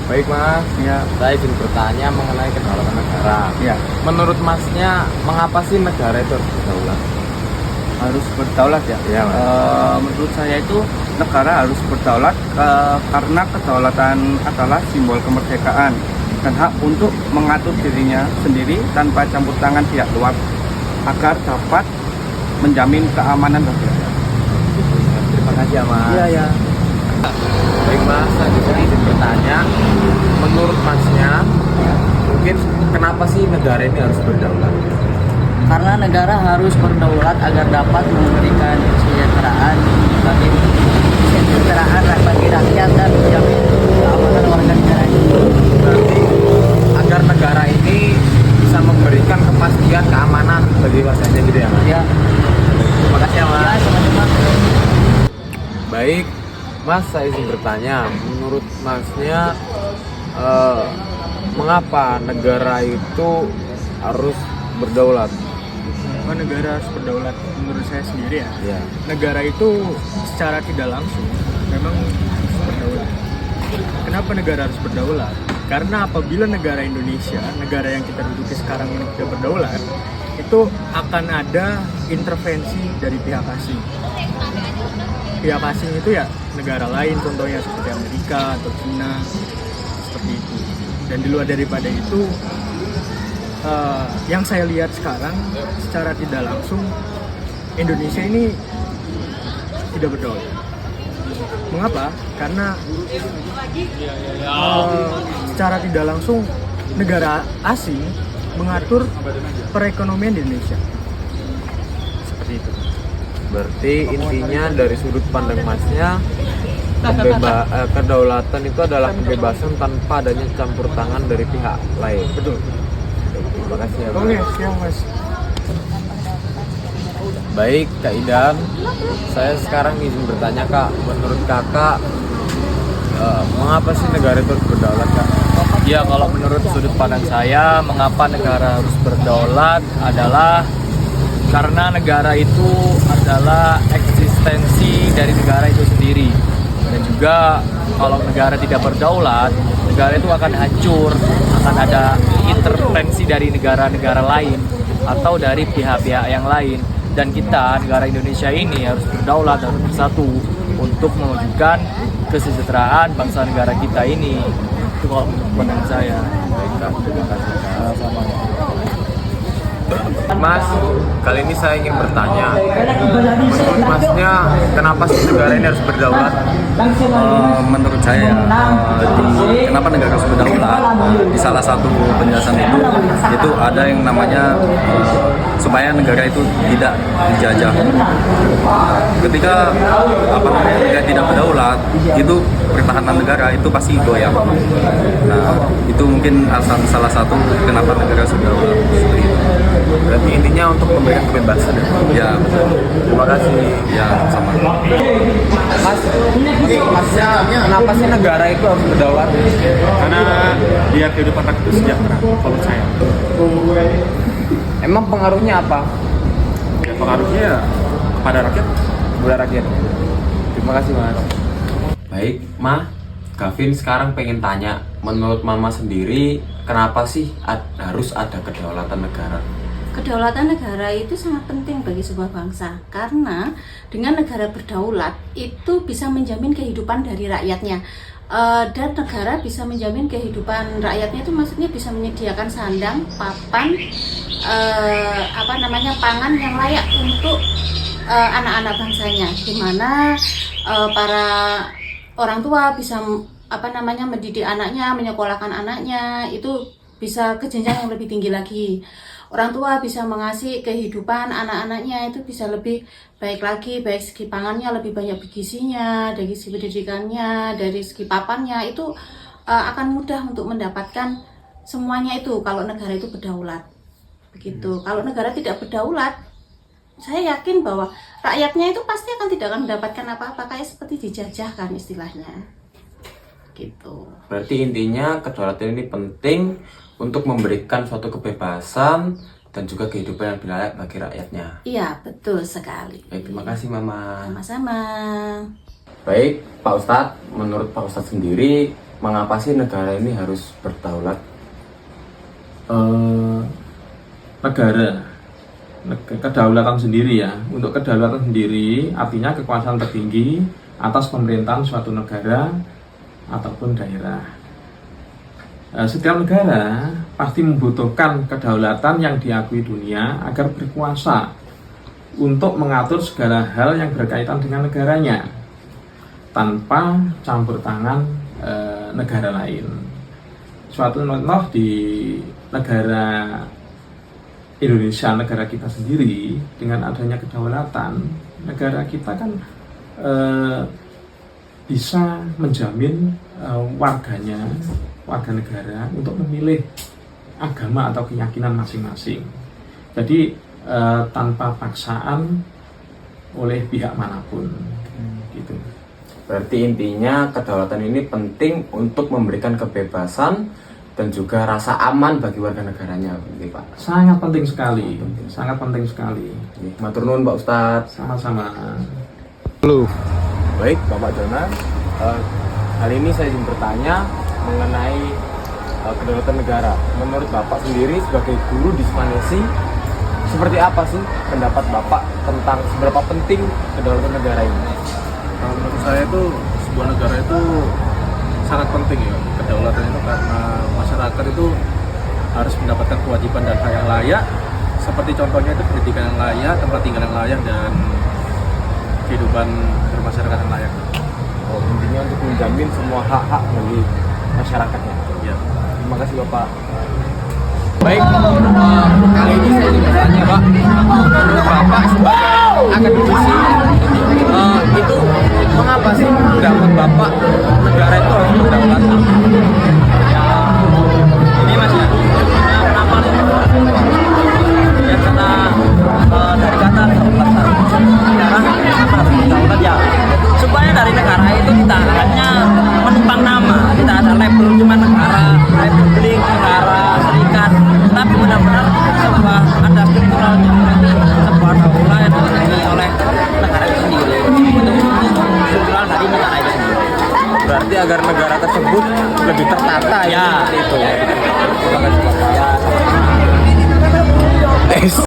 Baik Mas, Ya, saya ingin bertanya mengenai kedaulatan negara. ya, Menurut Masnya, mengapa sih negara itu harus berdaulat? harus berdaulat ya. Iya, Mas. Menurut saya itu negara harus berdaulat karena kedaulatan adalah simbol kemerdekaan dan hak untuk mengatur dirinya sendiri tanpa campur tangan pihak luar agar dapat menjamin keamanan dan keamanan. Terima kasih ya Mas. Ya. Baik Mas, selanjutnya izin bertanya, menurut Masnya, mungkin kenapa sih negara ini harus berdaulat? Karena negara harus berdaulat agar dapat memberikan kesejahteraan bagi rakyat dan menjamin keamanan warga negara itu. Berarti agar negara ini bisa memberikan kepastian keamanan bagi warganya gitu ya Mas? Ya, Terima kasih ya Mas. ya sama-sama. Baik, Mas, saya izin bertanya, menurut Masnya, mengapa negara itu harus berdaulat? Negara harus berdaulat menurut saya sendiri ya. Ya, Negara itu secara tidak langsung memang harus berdaulat. Kenapa negara harus berdaulat? Karena apabila negara Indonesia, negara yang kita duduki sekarang ini tidak berdaulat, itu akan ada intervensi dari pihak asing. Pihak asing itu ya negara lain, contohnya seperti Amerika atau Cina, seperti itu. Dan di luar daripada itu, yang saya lihat sekarang secara tidak langsung Indonesia ini tidak berdaulat. Mengapa? Karena secara tidak langsung negara asing mengatur perekonomian di Indonesia. Seperti itu. berarti intinya dari sudut pandang Masnya, kedaulatan itu adalah kebebasan tanpa adanya campur tangan dari pihak lain. Betul. Terima kasih ya Mas. Oke, siap Mas. Baik Kak Idan, saya sekarang izin bertanya Kak, menurut Kakak, mengapa sih negara itu harus berdaulat Kak? Ya, kalau menurut sudut pandang saya, mengapa negara harus berdaulat adalah karena negara itu adalah eksistensi dari negara itu sendiri. Dan juga kalau negara tidak berdaulat, negara itu akan hancur, akan ada intervensi dari negara-negara lain atau dari pihak-pihak yang lain. Dan kita, negara Indonesia ini harus berdaulat, harus bersatu untuk mewujudkan kesejahteraan bangsa negara kita ini. Itu kalau menurut pandangan saya. Baik Kak, terima kasih Kak. Mas, kali ini saya ingin bertanya, menurut Masnya, kenapa sih negara ini harus berdaulat? Menurut saya kenapa negara harus berdaulat, di salah satu penjelasan itu ada yang namanya supaya negara itu tidak dijajah. Ketika negara tidak berdaulat, itu pertahanan negara itu pasti goyah. Nah, itu mungkin salah satu kenapa negara harus berdaulat. Berarti intinya untuk memberikan kebebasan ya? Ya, betul. Terima kasih. Ya, sama. Mas, Masnya, kenapa sih negara itu harus berdaulat? Karena biar kehidupan rakyat itu sejahtera, kalau saya. Emang pengaruhnya apa? Ya, pengaruhnya kepada rakyat. Buat rakyat. Terima kasih Mas. Baik, Ma, Gavin sekarang pengen tanya, menurut Mama sendiri, kenapa sih harus ada kedaulatan negara? Kedaulatan negara itu sangat penting bagi sebuah bangsa karena dengan negara berdaulat itu bisa menjamin kehidupan dari rakyatnya. Dan negara bisa menjamin kehidupan rakyatnya itu maksudnya bisa menyediakan sandang, papan, pangan yang layak untuk anak-anak bangsanya, di mana para orang tua bisa mendidik anaknya, menyekolahkan anaknya, itu bisa ke jenjang yang lebih tinggi lagi. Orang tua bisa mengasih kehidupan anak-anaknya itu bisa lebih baik lagi, baik segi pangannya lebih banyak gizinya, dari segi pendidikannya, dari segi papannya, itu akan mudah untuk mendapatkan semuanya itu kalau negara itu berdaulat. Begitu. Kalau negara tidak berdaulat, saya yakin bahwa rakyatnya itu pasti tidak akan mendapatkan apa-apa, kayak seperti dijajahkan istilahnya. Gitu. Berarti intinya kedaulatan ini penting untuk memberikan suatu kebebasan dan juga kehidupan yang layak bagi rakyatnya. Iya, betul sekali. Baik, terima kasih Mama. Sama-sama. Baik, Pak Ustadz, menurut Pak Ustadz sendiri, mengapa sih negara ini harus berdaulat? Kedaulatan sendiri ya. Untuk kedaulatan sendiri artinya kekuasaan tertinggi atas pemerintahan suatu negara ataupun daerah. Setiap negara pasti membutuhkan kedaulatan yang diakui dunia agar berkuasa untuk mengatur segala hal yang berkaitan dengan negaranya tanpa campur tangan negara lain. Suatu contoh di negara Indonesia, negara kita sendiri, dengan adanya kedaulatan, negara kita kan bisa menjamin warganya, warga negara untuk memilih agama atau keyakinan masing-masing. Jadi tanpa paksaan oleh pihak manapun, gitu. Berarti intinya kedaulatan ini penting untuk memberikan kebebasan dan juga rasa aman bagi warga negaranya, gitu, Pak. Sangat penting sekali, sangat penting sekali. Matur nuwun Pak Ustadz. Sama-sama. Baik, Bapak Dona. Kali ini saya ingin bertanya mengenai kedaulatan negara. Menurut Bapak sendiri sebagai guru di Spanesi, seperti apa sih pendapat Bapak tentang seberapa penting kedaulatan negara ini? Menurut saya itu sebuah negara itu sangat penting ya kedaulatan itu, karena masyarakat itu harus mendapatkan kewajiban dan hak yang layak, seperti contohnya itu pendidikan yang layak, tempat tinggal yang layak, dan kehidupan bermasyarakat yang layak. Oh, intinya untuk menjamin semua hak-hak bagi masyarakatnya. Ya. Terima kasih Bapak. Baik, kali ini saya ingin bertanya Pak, menurut Bapak sebagai akademisi, itu mengapa sih pendapat Bapak negara itu harus berdaulat? Ini Mas ya, kenapa sih? Ya karena dari kata kedaulatan, negara kenapa harus berdaulat ya? Supaya dari negara itu kita hanya menumpang nama, kita ada label cuma negara, republik, negara, serikat, tapi benar-benar sebuah ada strukturalnya, sebuah daulah yang dimiliki oleh negara itu sendiri, itu struktural dari negara itu sendiri. Berarti agar negara tersebut lebih tertata Ya, itu. ya. Terima kasih Bapak. Ya.